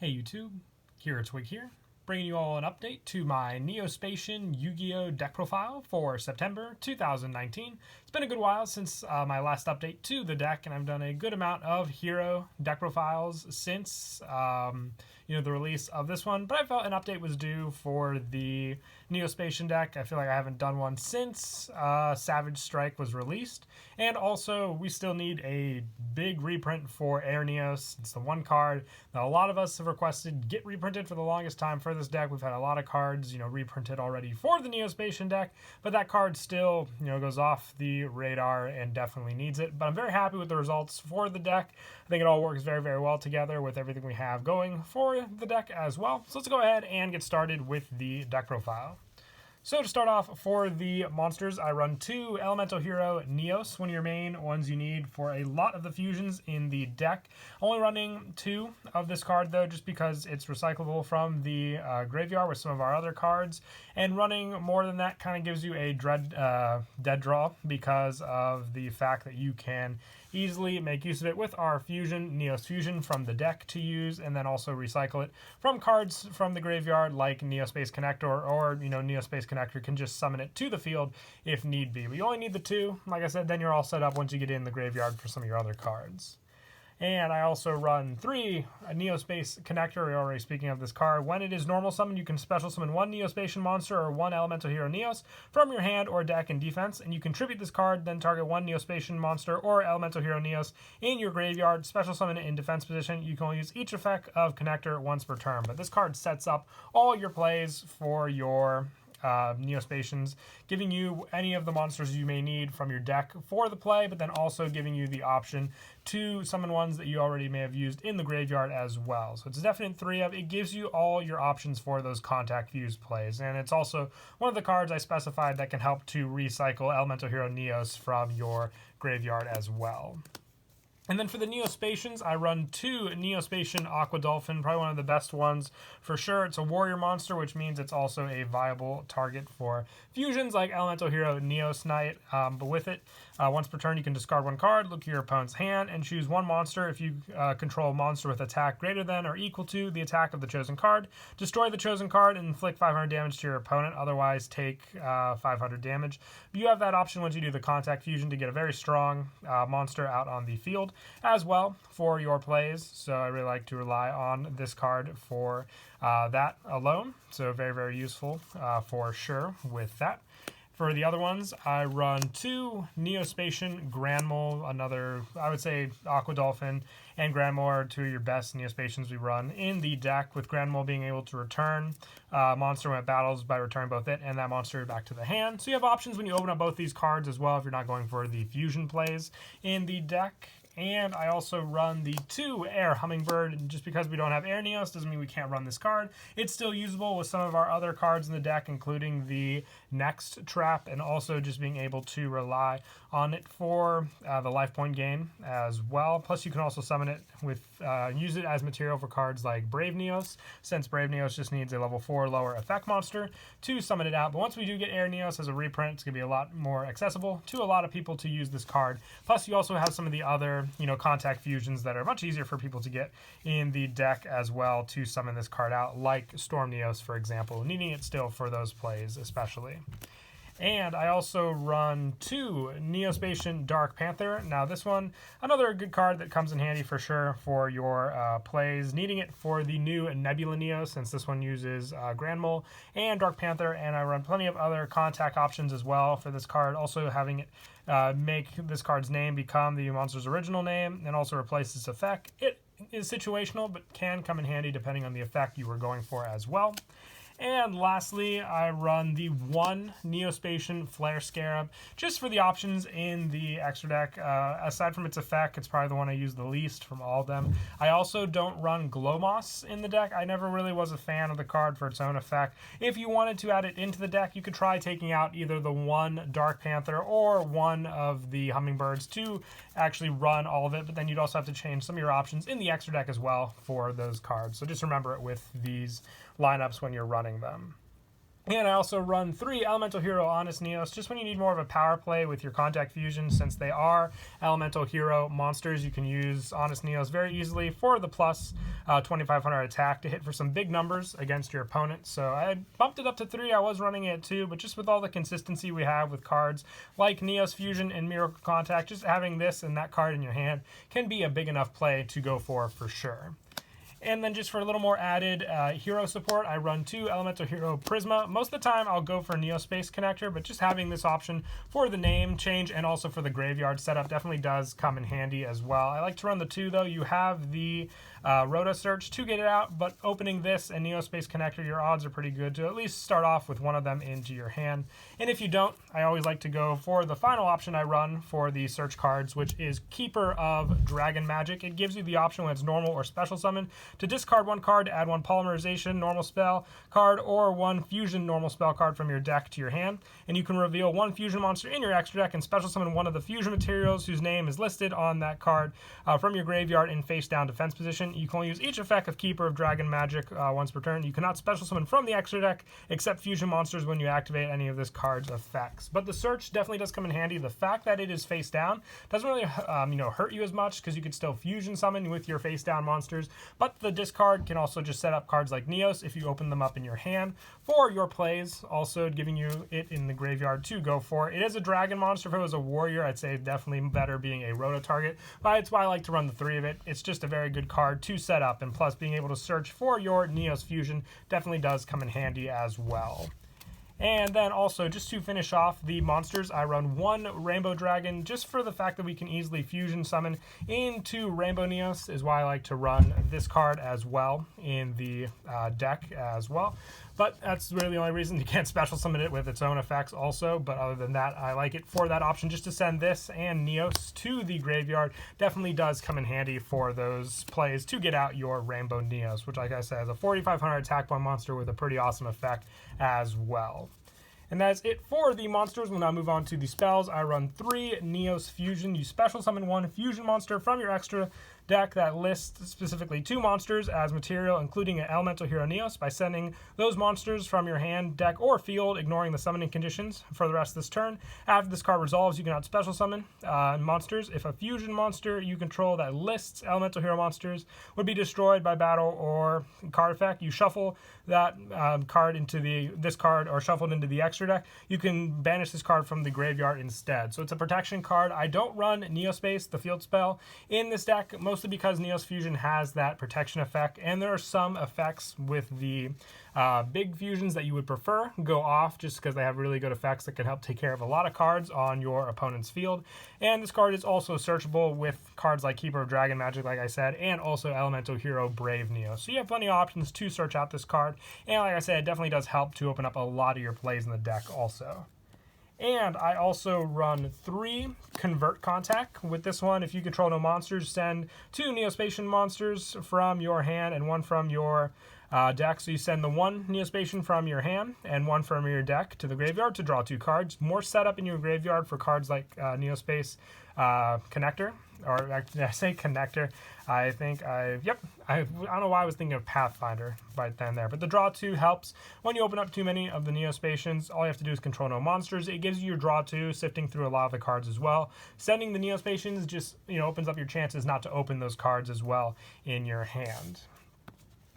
Hey YouTube, Kira Twig here, bringing you all an update to my Neo-Spacian Yugioh deck profile for September 2019. It's been a good while since my last update to the deck, and I've done a good amount of hero deck profiles since the release of this one, but I felt an update was due for the Neo-Spacian deck. I feel like I haven't done one since Savage Strike was released, and also we still need a big reprint for Air Neos. It's the one card that a lot of us have requested get reprinted for the longest time for this deck. We've had a lot of cards, reprinted already for the Neo-Spacian deck, but that card still, goes off the radar and definitely needs it. But I'm very happy with the results for the deck. I think it all works very, very well together with everything we have going for the deck as well. So let's go ahead and get started with the deck profile. So to start off, for the monsters, I run 2 Elemental Hero Neos, one of your main ones you need for a lot of the fusions in the deck. Only running 2 of this card, though, just because it's recyclable from the graveyard with some of our other cards. And running more than that kind of gives you a dead draw because of the fact that you can easily make use of it with our fusion, Neos Fusion, from the deck to use, and then also recycle it from cards from the graveyard like Neo-Space Connector, or Neo-Space Connector can just summon it to the field if need be. But you only need the 2, like I said, then you're all set up once you get in the graveyard for some of your other cards. And I also run 3 Neo-Space Connector. Already speaking of this card, when it is normal summon, you can special summon 1 Neo-Spacian monster or 1 Elemental Hero Neos from your hand or deck in defense, and you contribute this card, then target 1 Neo-Spacian monster or Elemental Hero Neos in your graveyard, special summon it in defense position. You can only use each effect of Connector once per turn, but this card sets up all your plays for your Neo-Spacians, giving you any of the monsters you may need from your deck for the play, but then also giving you the option to summon ones that you already may have used in the graveyard as well. So it's a definite 3 of. It gives you all your options for those contact fuse plays, and it's also one of the cards I specified that can help to recycle Elemental Hero Neos from your graveyard as well. And then for the Neo-Spacians, I run 2 Neo-Spacian Aqua Dolphin, probably one of the best ones for sure. It's a warrior monster, which means it's also a viable target for fusions like Elemental Hero Neos Knight. But with it, once per turn, you can discard 1 card, look at your opponent's hand, and choose 1 monster. If you control a monster with attack greater than or equal to the attack of the chosen card, destroy the chosen card and inflict 500 damage to your opponent. Otherwise, take 500 damage. But you have that option once you do the contact fusion to get a very strong monster out on the field as well for your plays. So I really like to rely on this card for that alone. So very, very useful for sure with that. For the other ones, I run 2 Neo-Spacian Granmole, another, I would say, Aqua Dolphin and Granmole are 2 of your best Neo-Spacians we run in the deck, with Granmole being able to return monster when it battles by returning both it and that monster back to the hand. So you have options when you open up both these cards as well if you're not going for the fusion plays in the deck. And I also run the 2 Air Hummingbird. Just because we don't have Air Neos doesn't mean we can't run this card. It's still usable with some of our other cards in the deck, including the Next Trap, and also just being able to rely on it for the life point gain as well. Plus, you can also summon it with, use it as material for cards like Brave Neos, since Brave Neos just needs a level 4 lower effect monster to summon it out. But once we do get Air Neos as a reprint, it's going to be a lot more accessible to a lot of people to use this card. Plus, you also have some of the other contact fusions that are much easier for people to get in the deck as well to summon this card out, like Storm Neos, for example, needing it still for those plays especially. And I also run 2 Neo-Spacian Dark Panther. Now this one, another good card that comes in handy for sure for your plays, needing it for the new Nebula Neo, since this one uses Granmole and Dark Panther, and I run plenty of other contact options as well for this card, also having it make this card's name become the monster's original name, and also replace its effect. It is situational, but can come in handy depending on the effect you were going for as well. And lastly, I run the 1 Neo-Spacian Flare Scarab, just for the options in the extra deck. Aside from its effect, it's probably the one I use the least from all of them. I also don't run Glowmoss in the deck. I never really was a fan of the card for its own effect. If you wanted to add it into the deck, you could try taking out either the 1 Dark Panther or 1 of the Hummingbirds to actually run all of it, but then you'd also have to change some of your options in the extra deck as well for those cards. So just remember it with these lineups when you're running them. And I also run 3 Elemental Hero Honest Neos, just when you need more of a power play with your Contact Fusion. Since they are Elemental Hero monsters, you can use Honest Neos very easily for the plus 2500 attack to hit for some big numbers against your opponent. So I bumped it up to 3. I was running it at 2, but just with all the consistency we have with cards like Neos Fusion and Miracle Contact, just having this and that card in your hand can be a big enough play to go for sure. And then just for a little more added hero support, I run 2 Elemental Hero Prisma. Most of the time, I'll go for Neo-Space Connector, but just having this option for the name change and also for the graveyard setup definitely does come in handy as well. I like to run the 2, though. You have the Rota Search to get it out, but opening this and Neo-Space Connector, your odds are pretty good to at least start off with one of them into your hand. And if you don't, I always like to go for the final option I run for the search cards, which is Keeper of Dragon Magic. It gives you the option when it's normal or special summon to discard 1 card, add 1 Polymerization normal spell card, or 1 Fusion normal spell card from your deck to your hand. And you can reveal 1 Fusion monster in your extra deck and special summon one of the Fusion materials whose name is listed on that card from your graveyard in face down defense position. You can only use each effect of Keeper of Dragon Magic once per turn. You cannot special summon from the extra deck except Fusion monsters when you activate any of this card's effects. But the search definitely does come in handy. The fact that it is face down doesn't really hurt you as much because you could still Fusion summon with your face down monsters. But the discard can also just set up cards like Neos if you open them up in your hand for your plays, also giving you it in the graveyard to go for. It is a dragon monster. If it was a warrior, I'd say definitely better being a Rota target, but that's why I like to run the 3 of it. It's just a very good card to set up, and plus being able to search for your Neos Fusion definitely does come in handy as well. And then also, just to finish off the monsters, I run 1 Rainbow Dragon, just for the fact that we can easily Fusion summon into Rainbow Neos is why I like to run this card as well in the deck as well. But that's really the only reason. You can't special summon it with its own effects also, but other than that, I like it for that option just to send this and Neos to the graveyard. Definitely does come in handy for those plays to get out your Rainbow Neos, which, like I said, is a 4,500 attack point monster with a pretty awesome effect as well. And that's it for the monsters. We'll now move on to the spells. I run 3 Neos Fusion. You special summon 1 Fusion monster from your extra deck that lists specifically 2 monsters as material, including an Elemental Hero Neos, by sending those monsters from your hand, deck, or field, ignoring the summoning conditions for the rest of this turn. After this card resolves, you cannot special summon monsters. If a Fusion monster you control that lists Elemental Hero monsters would be destroyed by battle or card effect, you shuffle that card into this card or shuffled into the extra deck. You can banish this card from the graveyard instead. So it's a protection card. I don't run Neo-Space, the field spell, in this deck, mostly because Neos Fusion has that protection effect, and there are some effects with the big fusions that you would prefer go off just because they have really good effects that can help take care of a lot of cards on your opponent's field. And this card is also searchable with cards like Keeper of Dragon Magic, like I said, and also Elemental Hero Brave Neo. So you have plenty of options to search out this card, and like I said, it definitely does help to open up a lot of your plays in the deck also. And I also run 3 Convert Contact. With this one, if you control no monsters, send 2 Neo-Spacian monsters from your hand and 1 from your deck. So you send the 1 Neo-Spacian from your hand and 1 from your deck to the graveyard to draw 2 cards. More setup in your graveyard for cards like Neo-Space Connector. Or did I say Connector? I don't know why I was thinking of Pathfinder right then there. But the draw 2 helps when you open up too many of the Neo-Spacians. All you have to do is control no monsters. It gives you your draw 2, sifting through a lot of the cards as well. Sending the Neo-Spacians just opens up your chances not to open those cards as well in your hand.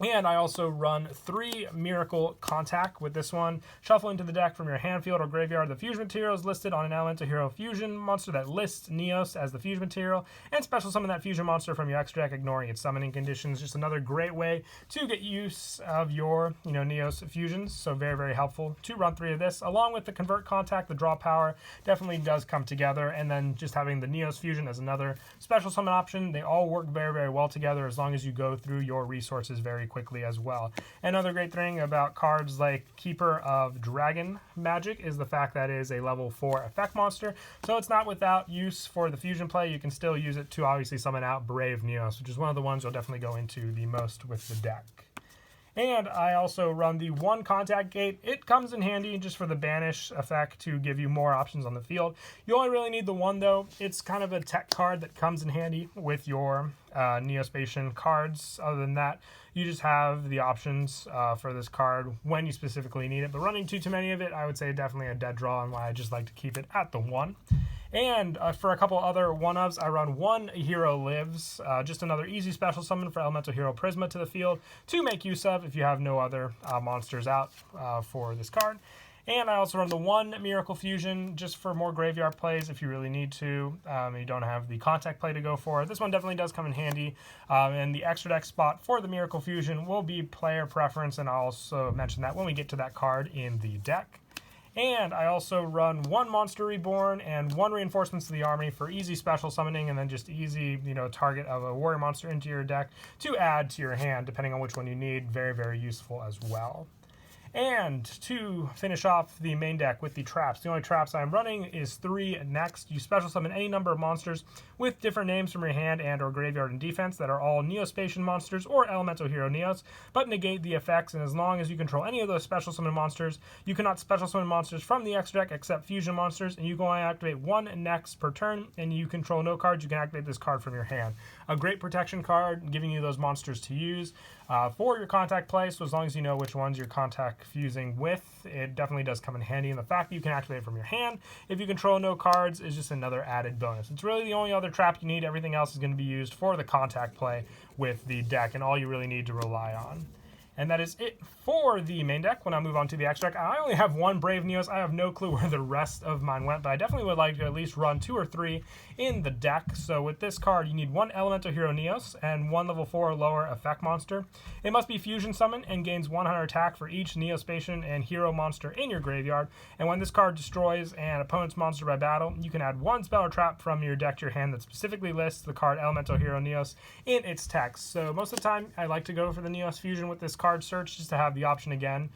And I also run 3 Miracle Contact with this one. Shuffle into the deck from your hand, field, or graveyard the fusion materials listed on an Elemental Hero Fusion monster that lists Neos as the fusion material, and special summon that fusion monster from your extra deck, ignoring its summoning conditions. Just another great way to get use of your Neos fusions. So very, very helpful to run 3 of this, along with the Convert Contact. The draw power definitely does come together, and then just having the Neos fusion as another special summon option. They all work very, very well together as long as you go through your resources very quickly as well. Another great thing about cards like Keeper of Dragon Magic is the fact that it is a level 4 effect monster, so it's not without use for the fusion play. You can still use it to obviously summon out Brave Neos, which is one of the ones you'll definitely go into the most with the deck. And I also run the 1 contact gate. It comes in handy just for the banish effect to give you more options on the field. You only really need the 1 though. It's kind of a tech card that comes in handy with your Neo-Spacian cards. Other than that, you just have the options for this card when you specifically need it. But running too many of it, I would say definitely a dead draw, and why I just like to keep it at the 1. And for a couple other one-ofs, I run 1 Hero Lives, just another easy special summon for Elemental Hero Prisma to the field to make use of if you have no other monsters out for this card. And I also run the 1 Miracle Fusion just for more graveyard plays if you really need to. You don't have the contact play to go for. This one definitely does come in handy. And the extra deck spot for the Miracle Fusion will be player preference, and I'll also mention that when we get to that card in the deck. And I also run 1 Monster Reborn and 1 Reinforcements to the Army for easy special summoning, and then just easy, target of a warrior monster into your deck to add to your hand, depending on which one you need. Very, very useful as well. And to finish off the main deck with the traps, the only traps I'm running is 3 next. You special summon any number of monsters with different names from your hand and or graveyard and defense that are all Neo-Spacian monsters or Elemental Hero Neos, but negate the effects, and as long as you control any of those special summon monsters, you cannot special summon monsters from the extra deck except fusion monsters, and you can only activate 1 next per turn, and you control no cards. You can activate this card from your hand. A great protection card, giving you those monsters to use for your contact play, so as long as you know which ones you're contact fusing with, it definitely does come in handy. And the fact that you can activate it from your hand if you control no cards is just another added bonus. It's really the only other trap you need. Everything else is going to be used for the contact play with the deck, and all you really need to rely on. And that is it for the main deck. When I move on to the extra deck, I only have 1 Brave Neos. I have no clue where the rest of mine went, but I definitely would like to at least run 2 or 3 in the deck. So with this card, you need 1 Elemental Hero Neos and 1 level 4 or lower effect monster. It must be fusion summoned and gains 100 attack for each Neo-Spacian and hero monster in your graveyard. And when this card destroys an opponent's monster by battle, you can add 1 spell or trap from your deck to your hand that specifically lists the card Elemental Hero Neos in its text. So most of the time, I like to go for the Neos fusion with this card search just to have the option again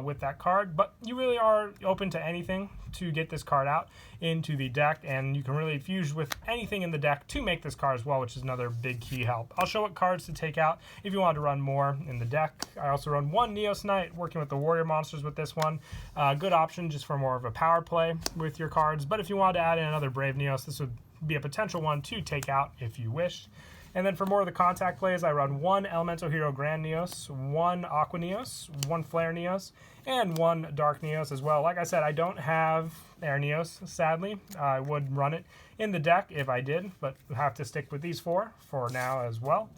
with that card, but you really are open to anything to get this card out into the deck, and you can really fuse with anything in the deck to make this card as well, which is another big key help. I'll show what cards to take out if you want to run more in the deck. I also run 1 Neos Knight, working with the warrior monsters with this one. Good option just for more of a power play with your cards, but if you wanted to add in another Brave Neos, this would be a potential one to take out if you wish. And then for more of the contact plays, I run 1 Elemental Hero Grand Neos, 1 Aqua Neos, 1 Flare Neos, and 1 Dark Neos as well. Like I said, I don't have Air Neos, sadly. I would run it in the deck if I did, but have to stick with these 4 for now as well.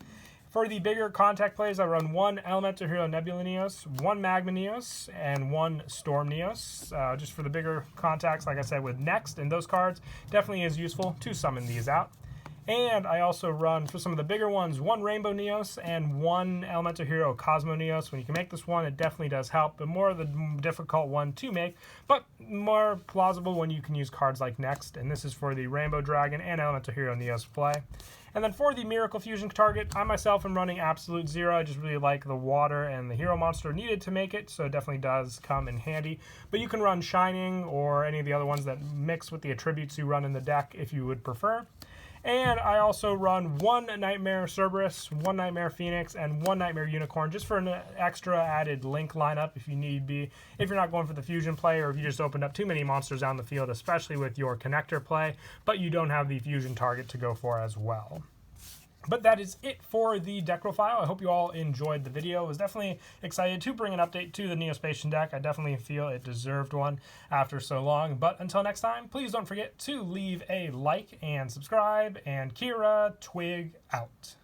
For the bigger contact plays, I run 1 Elemental Hero Nebula Neos, 1 Magma Neos, and 1 Storm Neos. Just for the bigger contacts, like I said, with Next and those cards, definitely is useful to summon these out. And I also run, for some of the bigger ones, 1 Rainbow Neos and 1 Elemental Hero Cosmo Neos. When you can make this one, it definitely does help, but more of the difficult one to make, but more plausible when you can use cards like Next. And this is for the Rainbow Dragon and Elemental Hero Neos play. And then for the Miracle Fusion target, I myself am running Absolute Zero. I just really like the water and the hero monster needed to make it, so it definitely does come in handy. But you can run Shining or any of the other ones that mix with the attributes you run in the deck if you would prefer. And I also run 1 Nightmare Cerberus, 1 Nightmare Phoenix, and 1 Nightmare Unicorn, just for an extra added link lineup if you need be. If you're not going for the fusion play, or if you just opened up too many monsters down the field, especially with your connector play, but you don't have the fusion target to go for as well. But that is it for the deck profile. I hope you all enjoyed the video. I was definitely excited to bring an update to the Neo-Spacian deck. I definitely feel it deserved one after so long. But until next time, please don't forget to leave a like and subscribe. And Kira Twig out.